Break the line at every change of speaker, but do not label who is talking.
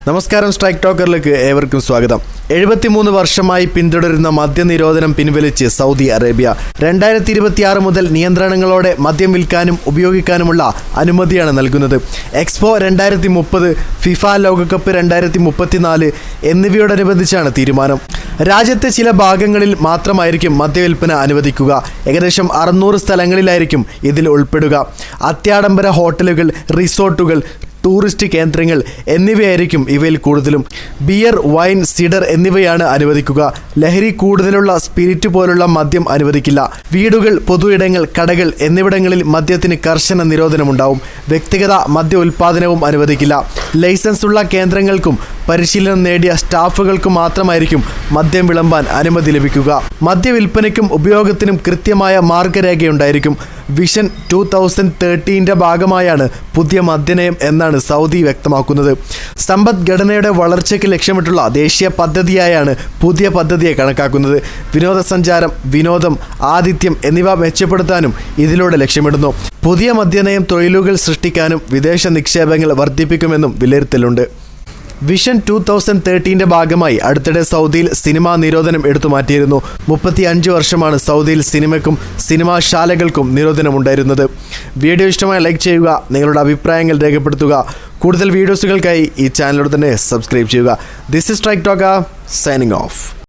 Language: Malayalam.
നമസ്കാരം, സ്ട്രൈക്ക് ടോക്കറിലേക്ക് ഏവർക്കും സ്വാഗതം. 73 വർഷമായി പിന്തുടരുന്ന മദ്യനിരോധനം പിൻവലിച്ച് സൗദി അറേബ്യ. 2026 മുതൽ നിയന്ത്രണങ്ങളോടെ മദ്യം വിൽക്കാനും ഉപയോഗിക്കാനുമുള്ള അനുമതിയാണ് നൽകുന്നത്. എക്സ്പോ 2030, ഫിഫ ലോകകപ്പ് 2034 എന്നിവയോടനുബന്ധിച്ചാണ് തീരുമാനം. രാജ്യത്തെ ചില ഭാഗങ്ങളിൽ മാത്രമായിരിക്കും മദ്യവിൽപ്പന അനുവദിക്കുക. ഏകദേശം 600 സ്ഥലങ്ങളിലായിരിക്കും ഇതിൽ ഉൾപ്പെടുക. അത്യാഡംബര ഹോട്ടലുകൾ, റിസോർട്ടുകൾ, ടൂറിസ്റ്റ് കേന്ദ്രങ്ങൾ എന്നിവയായിരിക്കും ഇവയിൽ കൂടുതലും. ബിയർ, വൈൻ, സിഡർ എന്നിവയാണ് അനുവദിക്കുക. ലഹരി കൂടുതലുള്ള സ്പിരിറ്റ് പോലുള്ള മദ്യം അനുവദിക്കില്ല. വീടുകൾ, പൊതു ഇടങ്ങൾ, കടകൾ എന്നിവിടങ്ങളിൽ മദ്യത്തിന് കർശന നിരോധനമുണ്ടാവും. വ്യക്തിഗത മദ്യ ഉൽപ്പാദനവും അനുവദിക്കില്ല. ലൈസൻസ് ഉള്ള കേന്ദ്രങ്ങൾക്കും പരിശീലനം നേടിയ സ്റ്റാഫുകൾക്കും മാത്രമായിരിക്കും മദ്യം വിളമ്പാൻ അനുമതി ലഭിക്കുക. മദ്യവിൽപ്പനയ്ക്കും ഉപയോഗത്തിനും കൃത്യമായ മാർഗരേഖയുണ്ടായിരിക്കും. വിഷൻ 2030 ഭാഗമായാണ് പുതിയ മദ്യനയം എന്നാണ് സൗദി വ്യക്തമാക്കുന്നത്. സമ്പദ്ഘടനയുടെ വളർച്ചയ്ക്ക് ലക്ഷ്യമിട്ടുള്ള ദേശീയ പദ്ധതിയായാണ് പുതിയ പദ്ധതിയെ കണക്കാക്കുന്നത്. വിനോദസഞ്ചാരം, വിനോദം, ആതിഥ്യം എന്നിവ മെച്ചപ്പെടുത്താനും ഇതിലൂടെ ലക്ഷ്യമിടുന്നു. പുതിയ മദ്യനയം തൊഴിലുകൾ സൃഷ്ടിക്കാനും വിദേശ നിക്ഷേപങ്ങൾ വർദ്ധിപ്പിക്കുമെന്നും വിലയിരുത്തലുണ്ട്. വിഷൻ 2030 ഭാഗമായി അടുത്തിടെ സൗദിയിൽ സിനിമാ നിരോധനം എടുത്തുമാറ്റിയിരുന്നു. 35 വർഷമാണ് സൗദിയിൽ സിനിമയ്ക്കും സിനിമാശാലകൾക്കും നിരോധനമുണ്ടായിരുന്നത്. വീഡിയോ ഇഷ്ടമായി ലൈക്ക് ചെയ്യുക, നിങ്ങളുടെ അഭിപ്രായങ്ങൾ രേഖപ്പെടുത്തുക. കൂടുതൽ വീഡിയോസുകൾക്കായി ഈ ചാനലിലൂടെ തന്നെ സബ്സ്ക്രൈബ് ചെയ്യുക. This is strike talker signing off.